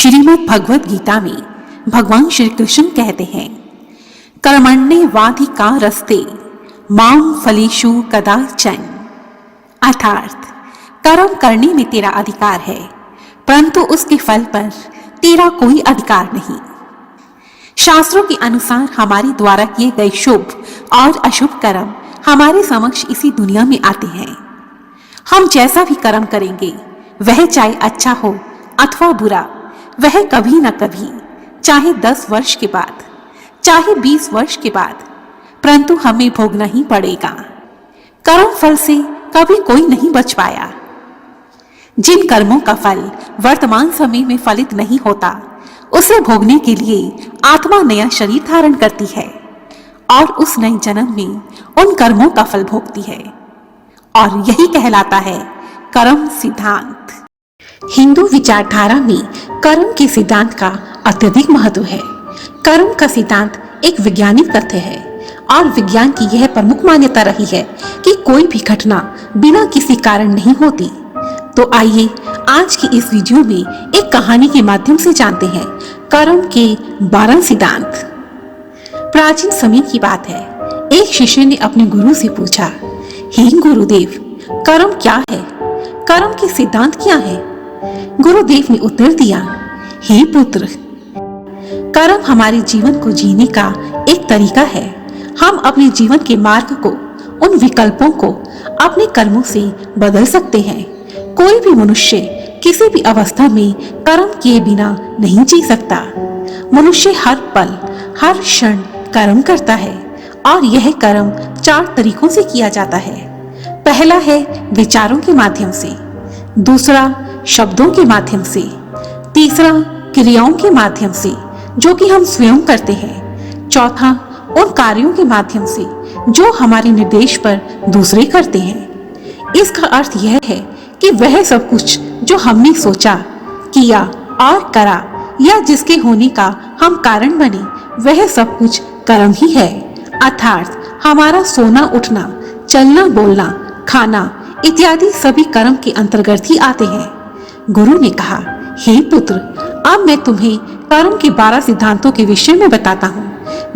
श्रीमद् भगवद गीता में भगवान श्री कृष्ण कहते हैं, कर्मण्येवाधिकारस्ते मां फलेषु कदाचन। अर्थात कर्म करने में तेरा अधिकार है, परंतु उसके फल पर तेरा कोई अधिकार नहीं। शास्त्रों के अनुसार हमारे द्वारा किए गए शुभ और अशुभ कर्म हमारे समक्ष इसी दुनिया में आते हैं। हम जैसा भी कर्म करेंगे, वह चाहे अच्छा हो अथवा बुरा, वह कभी न कभी, चाहे 10 वर्ष के बाद, चाहे 20 वर्ष के बाद, परंतु हमें भोगना ही पड़ेगा। कर्म फल से कभी कोई नहीं बच पाया। जिन कर्मों का फल वर्तमान समय में फलित नहीं होता, उसे भोगने के लिए आत्मा नया शरीर धारण करती है और उस नए जन्म में उन कर्मों का फल भोगती है, और यही कहलाता है कर्म सिद्धांत। हिंदू विचारधारा में कर्म के सिद्धांत का अत्यधिक महत्व है। कर्म का सिद्धांत एक वैज्ञानिक तथ्य है और विज्ञान की यह प्रमुख मान्यता रही है कि कोई भी घटना बिना किसी कारण नहीं होती। तो आइए आज की इस वीडियो में एक कहानी के माध्यम से जानते हैं कर्म के 12 सिद्धांत। प्राचीन समय की बात है, एक शिष्य ने अपने गुरु से पूछा, हे गुरुदेव, कर्म क्या है? कर्म के सिद्धांत क्या है? गुरुदेव ने उत्तर दिया, हे पुत्र, कर्म हमारे जीवन को जीने का एक तरीका है। हम अपने जीवन के मार्ग को, उन विकल्पों को अपने कर्मों से बदल सकते हैं। कोई भी मनुष्य किसी भी अवस्था में कर्म किए बिना नहीं जी सकता। मनुष्य हर पल, हर क्षण कर्म करता है और यह कर्म 4 तरीकों से किया जाता है। पहला है विचारों के माध्यम से, दूसरा शब्दों के माध्यम से, तीसरा क्रियाओं के माध्यम से जो कि हम स्वयं करते हैं, चौथा उन कार्यों के माध्यम से जो हमारे निर्देश पर दूसरे करते हैं। इसका अर्थ यह है कि वह सब कुछ जो हमने सोचा, किया और करा या जिसके होने का हम कारण बने, वह सब कुछ कर्म ही है। अर्थात हमारा सोना उठना, चलना बोलना, खाना इत्यादि सभी कर्म के अंतर्गत ही आते हैं। गुरु ने कहा, हे पुत्र, अब मैं तुम्हें कर्म के 12 सिद्धांतों के विषय में बताता हूँ,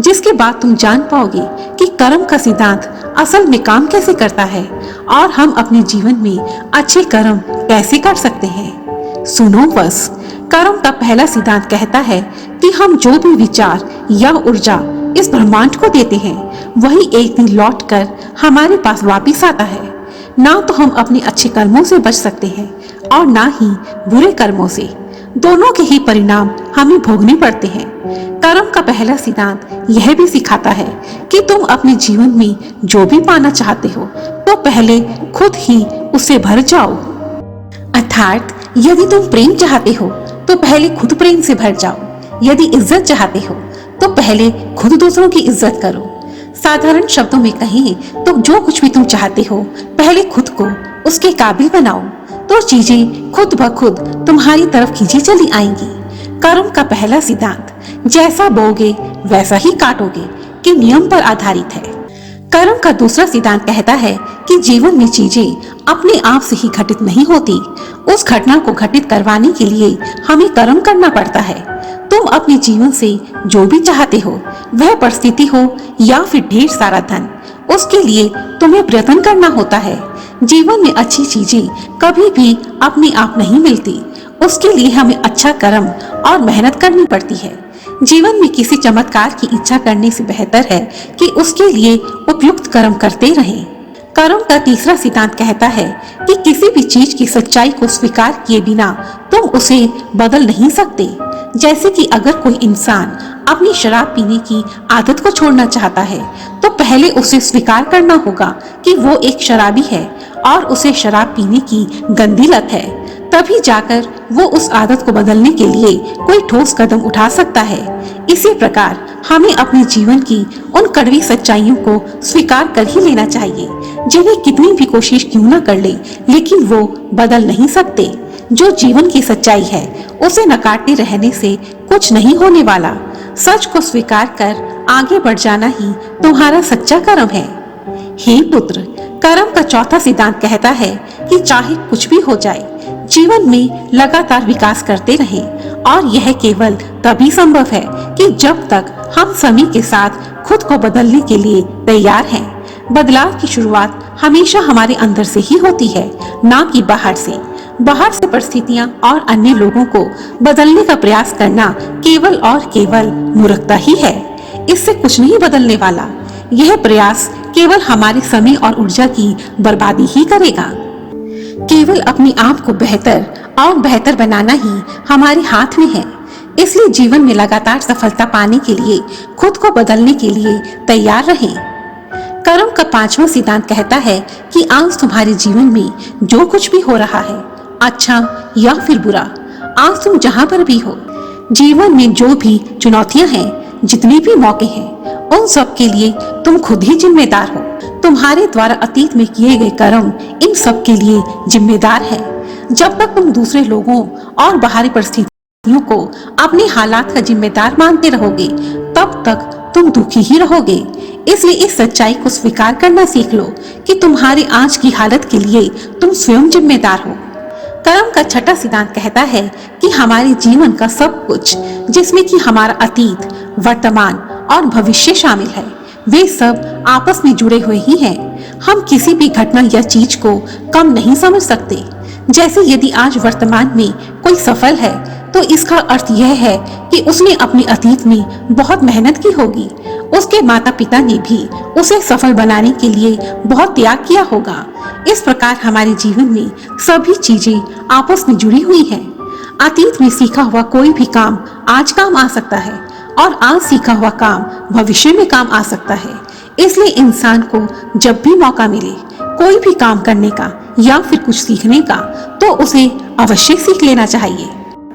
जिसके बाद तुम जान पाओगे कि कर्म का सिद्धांत असल में काम कैसे करता है और हम अपने जीवन में अच्छे कर्म कैसे कर सकते हैं। सुनो बस। कर्म का पहला सिद्धांत कहता है कि हम जो भी विचार या ऊर्जा इस ब्रह्मांड को देते हैं, वही एक दिन लौटकर हमारे पास वापिस आता है। ना तो हम अपने अच्छे कर्मों से बच सकते हैं और ना ही बुरे कर्मों से। दोनों के ही परिणाम हमें भोगने पड़ते हैं। कर्म का पहला सिद्धांत यह भी सिखाता है कि तुम अपने जीवन में जो भी पाना चाहते हो, तो पहले खुद ही उससे भर जाओ। अर्थात यदि तुम प्रेम चाहते हो, तो पहले खुद प्रेम से भर जाओ। यदि इज्जत चाहते हो, तो पहले खुद दूसरों की इज्जत करो। साधारण शब्दों में कहें तो जो कुछ भी तुम चाहते हो, पहले खुद को उसके काबिल बनाओ, तो चीजें खुद ब खुद तुम्हारी तरफ खींची चली आएंगी। कर्म का पहला सिद्धांत जैसा बोओगे वैसा ही काटोगे के नियम पर आधारित है। कर्म का दूसरा सिद्धांत कहता है कि जीवन में चीजें अपने आप से ही घटित नहीं होती। उस घटना को घटित करवाने के लिए हमें कर्म करना पड़ता है। तुम अपने जीवन से जो भी चाहते हो, वह परिस्थिति हो या फिर ढेर सारा धन, उसके लिए तुम्हें प्रयत्न करना होता है। जीवन में अच्छी चीजें कभी भी अपने आप नहीं मिलती। उसके लिए हमें अच्छा कर्म और मेहनत करनी पड़ती है। जीवन में किसी चमत्कार की इच्छा करने से बेहतर है कि उसके लिए उपयुक्त कर्म करते रहें। कर्म का तीसरा सिद्धांत कहता है कि किसी भी चीज की सच्चाई को स्वीकार किए बिना तुम उसे बदल नहीं सकते। जैसे कि अगर कोई इंसान अपनी शराब पीने की आदत को छोड़ना चाहता है, तो पहले उसे स्वीकार करना होगा कि वो एक शराबी है और उसे शराब पीने की गंदी लत है। तभी जाकर वो उस आदत को बदलने के लिए कोई ठोस कदम उठा सकता है। इसी प्रकार हमें अपने जीवन की उन कड़वी सच्चाइयों को स्वीकार कर ही लेना चाहिए, जिन्हें कितनी भी कोशिश क्यों न कर ले, लेकिन वो बदल नहीं सकते। जो जीवन की सच्चाई है, उसे नकारते रहने से कुछ नहीं होने वाला। सच को स्वीकार कर आगे बढ़ जाना ही तुम्हारा सच्चा कर्म है। हे पुत्र, कर्म का चौथा सिद्धांत कहता है कि चाहे कुछ भी हो जाए, जीवन में लगातार विकास करते रहें और यह केवल तभी संभव है कि जब तक हम समय के साथ खुद को बदलने के लिए तैयार हैं। बदलाव की शुरुआत हमेशा हमारे अंदर से ही होती है, ना कि बाहर से। बाहर से परिस्थितियां और अन्य लोगों को बदलने का प्रयास करना केवल और केवल मूर्खता ही है। इससे कुछ नहीं बदलने वाला। यह प्रयास केवल हमारे समय और ऊर्जा की बर्बादी ही करेगा। केवल अपनी आप को बेहतर और बेहतर बनाना ही हमारे हाथ में है। इसलिए जीवन में लगातार सफलता पाने के लिए खुद को बदलने के लिए तैयार रहें। कर्म का 5वां सिद्धांत कहता है कि आज तुम्हारे जीवन में जो कुछ भी हो रहा है, अच्छा या फिर बुरा, आज तुम जहां पर भी हो, जीवन में जो भी चुनौतियां हैं, जितने भी मौके हैं, उन सब के लिए तुम खुद ही जिम्मेदार हो। तुम्हारे द्वारा अतीत में किए गए कर्म इन सब के लिए जिम्मेदार है। जब तक तुम दूसरे लोगों और बाहरी परिस्थितियों को अपने हालात का जिम्मेदार मानते रहोगे, तब तक तुम दुखी ही रहोगे। इसलिए इस सच्चाई को स्वीकार करना सीख लो कि तुम्हारी आज की हालत के लिए तुम स्वयं जिम्मेदार हो। कर्म का 6वां सिद्धांत कहता है कि हमारे जीवन का सब कुछ, जिसमें कि हमारा अतीत, वर्तमान और भविष्य शामिल है, वे सब आपस में जुड़े हुए ही हैं। हम किसी भी घटना या चीज को कम नहीं समझ सकते। जैसे यदि आज वर्तमान में कोई सफल है, तो इसका अर्थ यह है कि उसने अपने अतीत में बहुत मेहनत की होगी। उसके माता पिता ने भी उसे सफल बनाने के लिए बहुत त्याग किया होगा। इस प्रकार हमारे जीवन में सभी चीजें आपस में जुड़ी हुई हैं। अतीत में सीखा हुआ कोई भी काम आज काम आ सकता है और आज सीखा हुआ काम भविष्य में काम आ सकता है। इसलिए इंसान को जब भी मौका मिले कोई भी काम करने का या फिर कुछ सीखने का, तो उसे अवश्य सीख लेना चाहिए।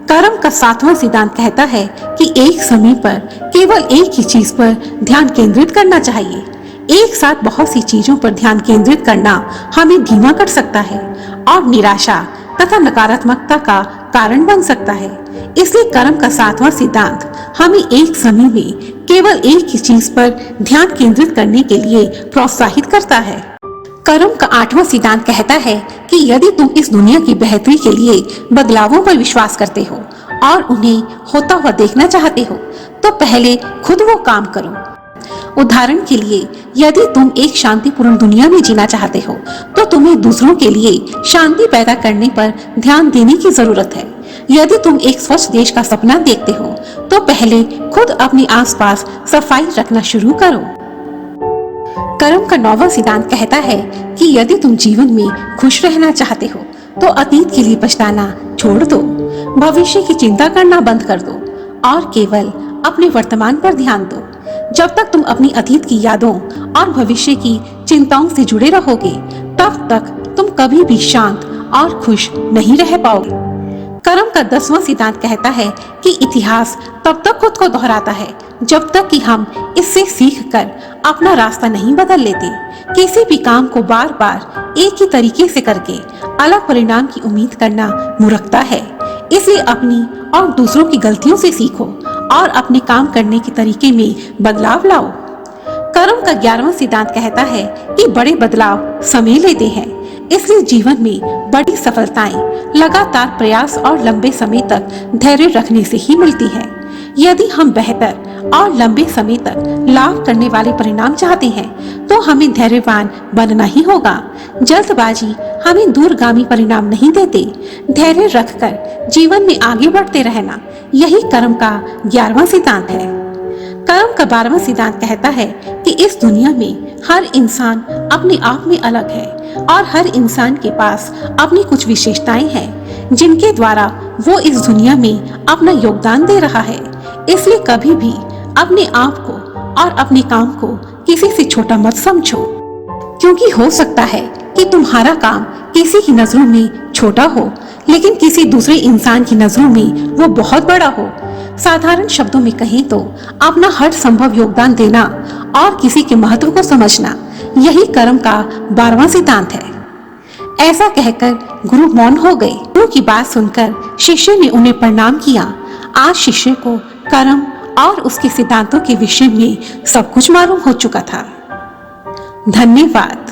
कर्म का 7वां सिद्धांत कहता है कि एक समय पर केवल एक ही चीज पर ध्यान केंद्रित करना चाहिए। एक साथ बहुत सी चीजों पर ध्यान केंद्रित करना हमें धीमा कर सकता है और निराशा तथा नकारात्मकता का कारण बन सकता है। इसलिए कर्म का 7वां सिद्धांत हमें एक समय में केवल एक ही चीज पर ध्यान केंद्रित करने के लिए प्रोत्साहित करता है। कर्म का 8वां सिद्धांत कहता है कि यदि तुम इस दुनिया की बेहतरी के लिए बदलावों पर विश्वास करते हो और उन्हें होता हुआ देखना चाहते हो, तो पहले खुद वो काम करो। उदाहरण के लिए, यदि तुम एक शांतिपूर्ण दुनिया में जीना चाहते हो, तो तुम्हें दूसरों के लिए शांति पैदा करने पर ध्यान देने की जरूरत है। यदि तुम एक स्वच्छ देश का सपना देखते हो, तो पहले खुद अपने आसपास सफाई रखना शुरू करो। कर्म का 9वां सिद्धांत कहता है कि यदि तुम जीवन में खुश रहना चाहते हो, तो अतीत के लिए पछताना छोड़ दो, भविष्य की चिंता करना बंद कर दो और केवल अपने वर्तमान पर ध्यान दो। जब तक तुम अपनी अतीत की यादों और भविष्य की चिंताओं से जुड़े रहोगे, तब तक तुम कभी भी शांत और खुश नहीं रह पाओगे। कर्म का 10वां सिद्धांत कहता है कि इतिहास तब तक खुद को दोहराता है जब तक कि हम इससे सीखकर अपना रास्ता नहीं बदल लेते। किसी भी काम को बार बार एक ही तरीके से करके अलग परिणाम की उम्मीद करना मूर्खता है। इसलिए अपनी और दूसरों की गलतियों से सीखो और अपने काम करने के तरीके में बदलाव लाओ। कर्म का 11वां सिद्धांत कहता है कि बड़े बदलाव समय लेते हैं। इसलिए जीवन में बड़ी सफलताएं लगातार प्रयास और लंबे समय तक धैर्य रखने से ही मिलती है। यदि हम बेहतर और लंबे समय तक लाभ करने वाले परिणाम चाहते हैं, तो हमें धैर्यवान बनना ही होगा। जल्दबाजी हमें दूरगामी परिणाम नहीं देते। धैर्य रखकर जीवन में आगे बढ़ते रहना, यही कर्म का 11वां सिद्धांत है। कर्म का 12वां सिद्धांत कहता है कि इस दुनिया में हर इंसान अपने आप में अलग है और हर इंसान के पास अपनी कुछ विशेषताएं हैं जिनके द्वारा वो इस दुनिया में अपना योगदान दे रहा है। इसलिए कभी भी अपने आप को और अपने काम को किसी से छोटा मत समझो, क्योंकि हो सकता है कि तुम्हारा काम किसी की नजरों में छोटा हो, लेकिन किसी दूसरे इंसान की नजरों में वो बहुत बड़ा हो। साधारण शब्दों में कहें तो अपना हर संभव योगदान देना और किसी के महत्व को समझना, यही कर्म का 12वां सिद्धांत है। ऐसा कहकर गुरु मौन हो गए। गुरु की बात सुनकर शिष्य ने उन्हें प्रणाम किया। आज शिष्य को कर्म और उसके सिद्धांतों के विषय में सब कुछ मालूम हो चुका था। धन्यवाद।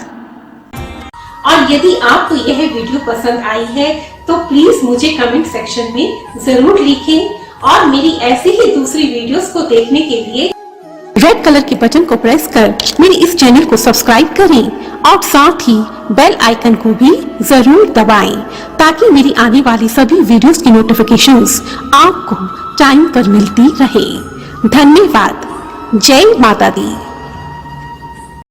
और यदि आपको यह वीडियो पसंद आई है, तो प्लीज मुझे कमेंट सेक्शन में जरूर लिखें और मेरी ऐसी ही दूसरी वीडियोस को देखने के लिए रेड कलर के बटन को प्रेस कर मेरे इस चैनल को सब्सक्राइब करें और साथ ही बेल आइकन को भी जरूर दबाएं ताकि मेरी आने वाली सभी वीडियोस की नोटिफिकेशंस आपको टाइम पर मिलती रहे। धन्यवाद। जय माता दी।